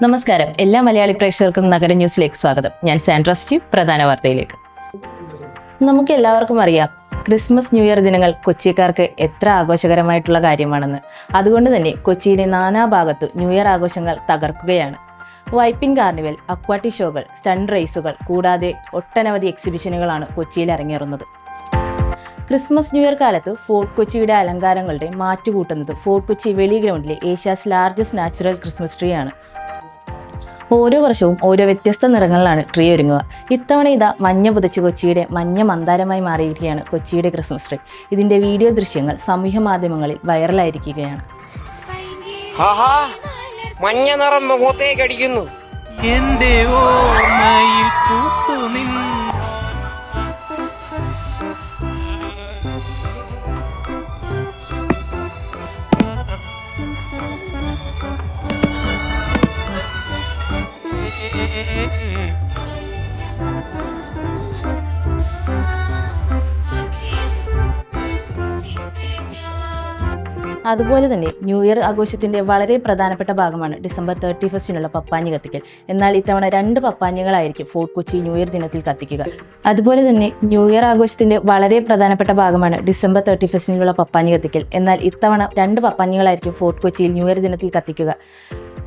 നമസ്കാരം, എല്ലാ മലയാളി പ്രേക്ഷകർക്കും നഗര ന്യൂസിലേക്ക് സ്വാഗതം. ഞാൻ സാൻഡ്ര സ്റ്റീവ്. പ്രധാന വാർത്തയിലേക്ക്. നമുക്ക് എല്ലാവർക്കും അറിയാം, ക്രിസ്മസ് ന്യൂ ഇയർ ദിനങ്ങൾ കൊച്ചിക്കാർക്ക് എത്ര ആഘോഷകരമായിട്ടുള്ള കാര്യമാണെന്ന്. അതുകൊണ്ട് തന്നെ കൊച്ചിയിലെ നാനാഭാഗത്തു ന്യൂ ഇയർ ആഘോഷങ്ങൾ തകർക്കുകയാണ്. വൈപ്പിൻ കാർണിവൽ, അക്വാട്ടിക് ഷോകൾ, സ്റ്റണ്ട് റേസുകൾ കൂടാതെ ഒട്ടനവധി എക്സിബിഷനുകളാണ് കൊച്ചിയിൽ അരങ്ങേറുന്നത്. ക്രിസ്മസ് ന്യൂ ഇയർ കാലത്ത് ഫോർട്ട് കൊച്ചിയുടെ അലങ്കാരങ്ങളുടെ മാറ്റുകൂട്ടുന്നത് ഫോർട്ട് കൊച്ചി വെളി ഗ്രൗണ്ടിലെ Asia's largest natural Christmas tree ആണ്. ഓരോ വർഷവും ഓരോ വ്യത്യസ്ത നിറങ്ങളിലാണ് ട്രീ ഒരുങ്ങുക. ഇത്തവണ ഇതാ മഞ്ഞ പുതച്ച് കൊച്ചിയുടെ മഞ്ഞ മന്ദാരമായി മാറിയിരിക്കുകയാണ് കൊച്ചിയുടെ ക്രിസ്മസ് ട്രീ. ഇതിന്റെ വീഡിയോ ദൃശ്യങ്ങൾ സമൂഹ മാധ്യമങ്ങളിൽ വൈറലായിരിക്കുകയാണ്. മഞ്ഞ നിറം മുഖത്തേക്കടിക്കുന്നു. എന്റെ ഓർമ്മയിൽ പൂത്തുനിന്നു. അതുപോലെ തന്നെ ന്യൂ ഇയർ ആഘോഷത്തിന്റെ വളരെ പ്രധാനപ്പെട്ട ഭാഗമാണ് ഡിസംബർ 31 പപ്പാഞ്ഞി കത്തിക്കൽ. എന്നാൽ ഇത്തവണ 2 പപ്പാഞ്ഞികളായിരിക്കും ഫോർട്ട് കൊച്ചി ന്യൂ ഇയർ ദിനത്തിൽ കത്തിക്കുക. അതുപോലെ തന്നെ ന്യൂ ഇയർ ആഘോഷത്തിന്റെ വളരെ പ്രധാനപ്പെട്ട ഭാഗമാണ് ഡിസംബർ 31 പപ്പാഞ്ഞി കത്തിക്കൽ. എന്നാൽ ഇത്തവണ 2 പപ്പാഞ്ഞികളായിരിക്കും ഫോർട്ട് കൊച്ചിയിൽ ന്യൂ ഇയർ ദിനത്തിൽ കത്തിക്കുക.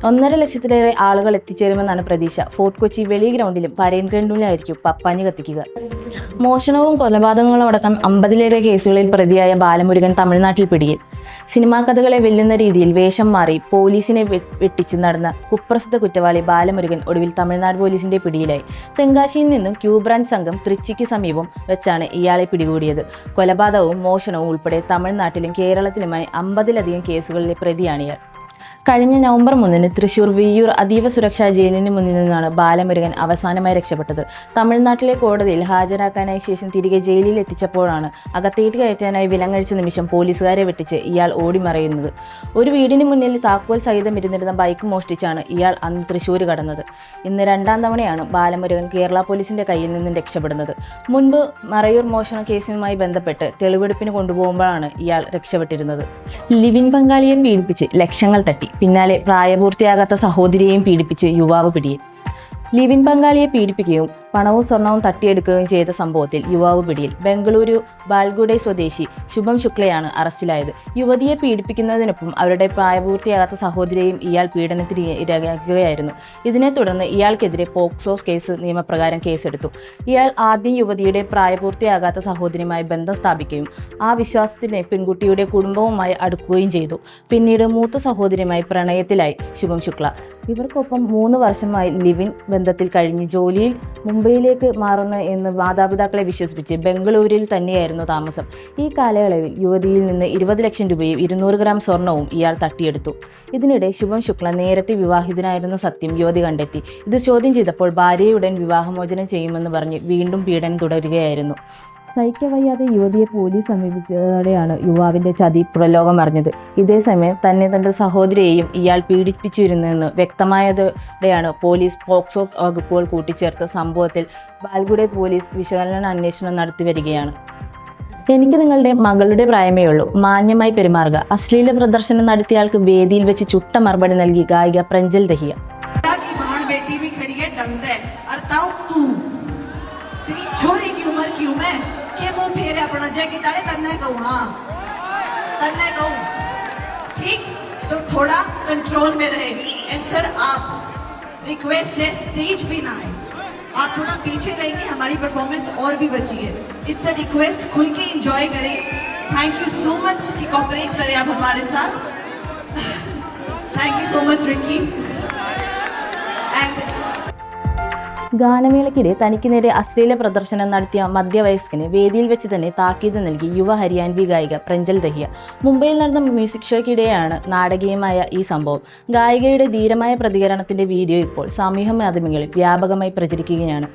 1.5 ലക്ഷത്തിലേറെ ആളുകൾ എത്തിച്ചേരുമെന്നാണ് പ്രതീക്ഷ. ഫോർട്ട് കൊച്ചി വെളി ഗ്രൗണ്ടിലും പരേഡ് ഗ്രൗണ്ടിലായിരിക്കും പപ്പാഞ്ഞി കത്തിക്കുക. മോഷണവും കൊലപാതകങ്ങളും അടക്കം 50ലേറെ കേസുകളിൽ പ്രതിയായ ബാലമുരുകൻ തമിഴ്നാട്ടിൽ പിടിയിൽ. സിനിമാ കഥകളെ വെല്ലുന്ന രീതിയിൽ വേഷം മാറി പോലീസിനെ വെട്ടിച്ച് നടന്ന കുപ്രസിദ്ധ കുറ്റവാളി ബാലമുരുകൻ ഒടുവിൽ തമിഴ്നാട് പോലീസിന്റെ പിടിയിലായി. തെങ്കാശിയിൽ നിന്നും ക്യൂ ബ്രാഞ്ച് സംഘം തൃച്ചിക്ക് സമീപം വെച്ചാണ് ഇയാളെ പിടികൂടിയത്. കൊലപാതകവും മോഷണവും ഉൾപ്പെടെ തമിഴ്നാട്ടിലും കേരളത്തിലുമായി 50ലധികം കേസുകളിലെ പ്രതിയാണ് ഇയാൾ. കഴിഞ്ഞ നവംബർ 3 തൃശൂർ വിയ്യൂർ അതീവ സുരക്ഷാ ജയിലിന് മുന്നിൽ നിന്നാണ് ബാലമുരുകൻ അവസാനമായി രക്ഷപ്പെട്ടത്. തമിഴ്നാട്ടിലെ കോടതിയിൽ ഹാജരാക്കാനായി ശേഷം തിരികെ ജയിലിൽ എത്തിച്ചപ്പോഴാണ് അകത്തേക്ക് കയറ്റാനായി വിലങ്ങഴിച്ച നിമിഷം പോലീസുകാരെ വെട്ടിച്ച് ഇയാൾ ഓടിമറയുന്നത്. ഒരു വീടിന് മുന്നിൽ താക്കോൽ സഹിതം ഇരുന്നിരുന്ന ബൈക്ക് മോഷ്ടിച്ചാണ് ഇയാൾ അന്ന് തൃശൂർ കടന്നത്. ഇന്ന് 2ാം തവണയാണ് ബാലമുരുകൻ കേരള പോലീസിന്റെ കയ്യിൽ നിന്നും രക്ഷപ്പെടുന്നത്. മുൻപ് മറയൂർ മോഷണ കേസുമായി ബന്ധപ്പെട്ട് തെളിവെടുപ്പിന് കൊണ്ടുപോകുമ്പോഴാണ് ഇയാൾ രക്ഷപ്പെട്ടിരുന്നത്. ലിവിൻ പങ്കാളിയെ പീഡിപ്പിച്ച് ലക്ഷങ്ങൾ തട്ടി. പിന്നാലെ പ്രായപൂർത്തിയാകാത്ത സഹോദരിയെയും പീഡിപ്പിച്ച് യുവാവ് പിടിയിൽ. ലിവിൻ പങ്കാളിയെ പീഡിപ്പിക്കുകയും പണവും സ്വർണവും തട്ടിയെടുക്കുകയും ചെയ്ത സംഭവത്തിൽ യുവാവ് പിടിയിൽ. ബംഗളൂരു ബാൽഗുഡെ സ്വദേശി ശുഭം ശുക്ലയാണ് അറസ്റ്റിലായത്. യുവതിയെ പീഡിപ്പിക്കുന്നതിനൊപ്പം അവരുടെ പ്രായപൂർത്തിയാകാത്ത സഹോദരിയെയും ഇയാൾ പീഡനത്തിന് ഇരയാക്കുകയായിരുന്നു. ഇതിനെ തുടർന്ന് ഇയാൾക്കെതിരെ പോക്സോ കേസ് നിയമപ്രകാരം കേസെടുത്തു. ഇയാൾ ആദ്യം യുവതിയുടെ പ്രായപൂർത്തിയാകാത്ത സഹോദരിയുമായി ബന്ധം സ്ഥാപിക്കുകയും ആ വിശ്വാസത്തിന് പെൺകുട്ടിയുടെ കുടുംബവുമായി അടുക്കുകയും ചെയ്തു. പിന്നീട് മൂത്ത സഹോദരിയുമായി പ്രണയത്തിലായി ശുഭം ശുക്ല. ഇവർക്കൊപ്പം 3 വർഷമായി ലിവിൻ ബന്ധത്തിൽ കഴിഞ്ഞ് ജോലിയിൽ മുംബൈയിലേക്ക് മാറുന്നു എന്ന് മാതാപിതാക്കളെ വിശ്വസിപ്പിച്ച് ബംഗളൂരിൽ തന്നെയായിരുന്നു താമസം. ഈ കാലയളവിൽ യുവതിയിൽ നിന്ന് 20 ലക്ഷം രൂപയും 200 ഗ്രാം സ്വർണവും ഇയാൾ തട്ടിയെടുത്തു. ഇതിനിടെ ശുഭം ശുക്ല നേരത്തെ വിവാഹിതനായിരുന്ന സത്യം യുവതി കണ്ടെത്തി. ഇത് ചോദ്യം ചെയ്തപ്പോൾ ഭാര്യയുടൻ വിവാഹമോചനം ചെയ്യുമെന്ന് പറഞ്ഞ് വീണ്ടും പീഡനം തുടരുകയായിരുന്നു. സഹിക്കവയ്യാതെ യുവതിയെ പോലീസ് സമീപിച്ചതോടെയാണ് യുവാവിന്റെ ചതി പുറലോകം അറിഞ്ഞത്. ഇതേസമയം തന്നെ തന്റെ സഹോദരിയെയും ഇയാൾ പീഡിപ്പിച്ചിരുന്നെന്ന് വ്യക്തമായതോടെയാണ് പോലീസ് പോക്സോ വകുപ്പുകൾ കൂട്ടിച്ചേർത്ത സംഭവത്തിൽ ബാൽഗുഡെ പോലീസ് വിശകലന അന്വേഷണം നടത്തി വരികയാണ്. എനിക്ക് നിങ്ങളുടെ മകളുടെ പ്രായമേ ഉള്ളൂ, മാന്യമായി പെരുമാറുക. അശ്ലീല പ്രദർശനം നടത്തിയയാൾക്ക് വേദിയിൽ വെച്ച് ചുട്ട മറുപടി നൽകി ഗായിക പ്രഞ്ജൽ ദഹിയ. के मुंह फेरे अपना जय की ताले तन्ने कहूँ, हाँ तन्ने कहूँ, ठीक, तो थोड़ा कंट्रोल में रहे. एंड सर आप रिक्वेस्ट है स्टेज पे ना आए, आप थोड़ा पीछे रहेंगे, हमारी परफॉर्मेंस और भी बची है. इट्स अ रिक्वेस्ट, खुल के एंजॉय करें. थैंक यू सो मच कि कोऑपरेट करें आप हमारे साथ. Thank you so much Ricky. ഗാനമേളയ്ക്കിടെ തനിക്ക് നേരെ അശ്ലീല പ്രദർശനം നടത്തിയ മധ്യവയസ്കന് വേദിയിൽ വെച്ച് തന്നെ താക്കീത് നൽകി യുവ ഹരിയാൻവി ഗായിക പ്രഞ്ജൽ ദഹിയ. മുംബൈയിൽ നടന്ന മ്യൂസിക് ഷോയ്ക്കിടെയാണ് നാടകീയമായ ഈ സംഭവം. ഗായികയുടെ ധീരമായ പ്രതികരണത്തിന്റെ വീഡിയോ ഇപ്പോൾ സാമൂഹ്യ മാധ്യമങ്ങളിൽ വ്യാപകമായി പ്രചരിക്കുകയാണ്.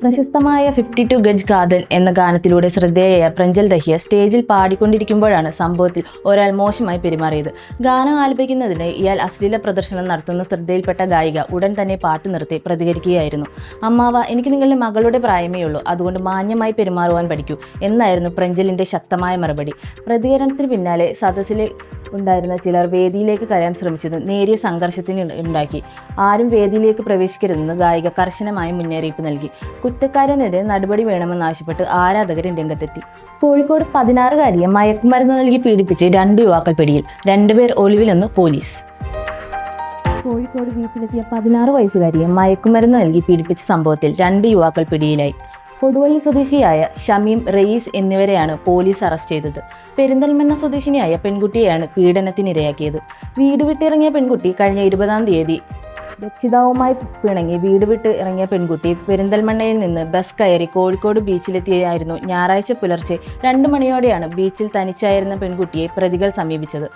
പ്രശസ്തമായ 52 ഗജ് കാതൽ എന്ന ഗാനത്തിലൂടെ ശ്രദ്ധേയയായ പ്രഞ്ജൽ ദഹിയ സ്റ്റേജിൽ പാടിക്കൊണ്ടിരിക്കുമ്പോഴാണ് സംഭവത്തിൽ ഒരാൾ മോശമായി പെരുമാറിയത്. ഗാനം ആലപിക്കുന്നതിന് ഇയാൾ അശ്ലീല പ്രദർശനം നടത്തുന്ന ശ്രദ്ധയിൽപ്പെട്ട ഗായിക ഉടൻ തന്നെ പാട്ട് നിർത്തി പ്രതികരിക്കുകയായിരുന്നു. അമ്മാവ, എനിക്ക് നിങ്ങളുടെ മകളുടെ പ്രായമേ ഉള്ളൂ, അതുകൊണ്ട് മാന്യമായി പെരുമാറുവാൻ പഠിക്കൂ എന്നായിരുന്നു പ്രഞ്ജലിന്റെ ശക്തമായ മറുപടി. പ്രതികരണത്തിന് പിന്നാലെ സദസ്സിലെ ഉണ്ടായിരുന്ന ചിലർ വേദിയിലേക്ക് കയറാൻ ശ്രമിച്ചത് നേരിയ സംഘർഷത്തിന് ഉണ്ടാക്കി. ആരും വേദിയിലേക്ക് പ്രവേശിക്കരുതെന്ന് ഗായിക കർശനമായ മുന്നറിയിപ്പ് നൽകി. കുറ്റക്കാരനെതിരെ നടപടി വേണമെന്നാവശ്യപ്പെട്ട് ആരാധകരും രംഗത്തെത്തി. കോഴിക്കോട് 16-കാരിയെ മയക്കുമരുന്ന് നൽകി പീഡിപ്പിച്ച് 2 യുവാക്കൾ പിടിയിൽ. 2 പേർ ഒളിവിലെന്ന് പോലീസ്. കോഴിക്കോട് ബീച്ചിലെത്തിയ 16 വയസ്സുകാരിയെ മയക്കുമരുന്ന് നൽകി പീഡിപ്പിച്ച സംഭവത്തിൽ 2 യുവാക്കൾ പിടിയിലായി. കൊടുവള്ളി സ്വദേശിയായ ഷമീം, റയീസ് എന്നിവരെയാണ് പോലീസ് അറസ്റ്റ് ചെയ്തത്. പെരിന്തൽമണ്ണ സ്വദേശിനിയായ പെൺകുട്ടിയെയാണ് പീഡനത്തിനിരയാക്കിയത്. വീട് വിട്ടിറങ്ങിയ പെൺകുട്ടി കഴിഞ്ഞ 20-ാം തീയതി രക്ഷിതാവുമായി പിണങ്ങി വീട് വിട്ട് ഇറങ്ങിയ പെൺകുട്ടി പെരിന്തൽമണ്ണയിൽ നിന്ന് ബസ് കയറി കോഴിക്കോട് ബീച്ചിലെത്തിയായിരുന്നു. ഞായറാഴ്ച പുലർച്ചെ 2 മണിയോടെയാണ് ബീച്ചിൽ തനിച്ചായിരുന്ന പെൺകുട്ടിയെ പ്രതികൾ സമീപിച്ചത്.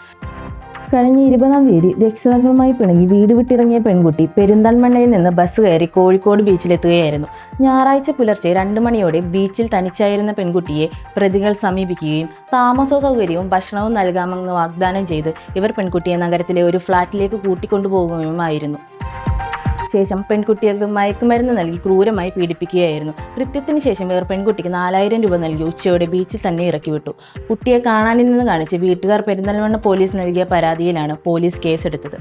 കഴിഞ്ഞ 20-ാം തീയതി രക്ഷിതാക്കളുമായി പിണങ്ങി വീട് വിട്ടിറങ്ങിയ പെൺകുട്ടി പെരിന്തൽമണ്ണയിൽ നിന്ന് ബസ് കയറി കോഴിക്കോട് ബീച്ചിലെത്തുകയായിരുന്നു. ഞായറാഴ്ച പുലർച്ചെ 2 മണിയോടെ ബീച്ചിൽ തനിച്ചായിരുന്ന പെൺകുട്ടിയെ പ്രതികൾ സമീപിക്കുകയും താമസ സൗകര്യവും ഭക്ഷണവും നൽകാമെന്ന് വാഗ്ദാനം ചെയ്ത് ഇവർ പെൺകുട്ടിയെ നഗരത്തിലെ ഒരു ഫ്ളാറ്റിലേക്ക് കൂട്ടിക്കൊണ്ടുപോകുകയുമായിരുന്നു. ശേഷം പെൺകുട്ടികൾക്ക് മയക്കുമരുന്ന് നൽകി ക്രൂരമായി പീഡിപ്പിക്കുകയായിരുന്നു. കൃത്യത്തിന് ശേഷം ഇവർ പെൺകുട്ടിക്ക് 4000 രൂപ നൽകി ഉച്ചയോടെ ബീച്ചിൽ തന്നെ ഇറക്കിവിട്ടു. കുട്ടിയെ കാണാനില്ലെന്ന് കാണിച്ച് വീട്ടുകാർ പെരിന്തൽമണ്ണ പോലീസ് നൽകിയ പരാതിയിലാണ് പോലീസ് കേസെടുത്തത്.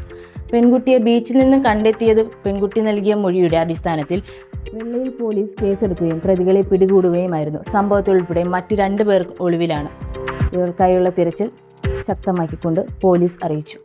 പെൺകുട്ടിയെ ബീച്ചിൽ നിന്ന് കണ്ടെത്തിയത് പെൺകുട്ടി നൽകിയ മൊഴിയുടെ അടിസ്ഥാനത്തിൽ വെള്ളയിൽ പോലീസ് കേസെടുക്കുകയും പ്രതികളെ പിടികൂടുകയുമായിരുന്നു. സംഭവത്തിൽ ഉൾപ്പെടെ മറ്റ് 2 പേർ ഒളിവിലാണ്. ഇവർക്കായുള്ള തിരച്ചിൽ ശക്തമാക്കിക്കൊണ്ട് പോലീസ് അറിയിച്ചു.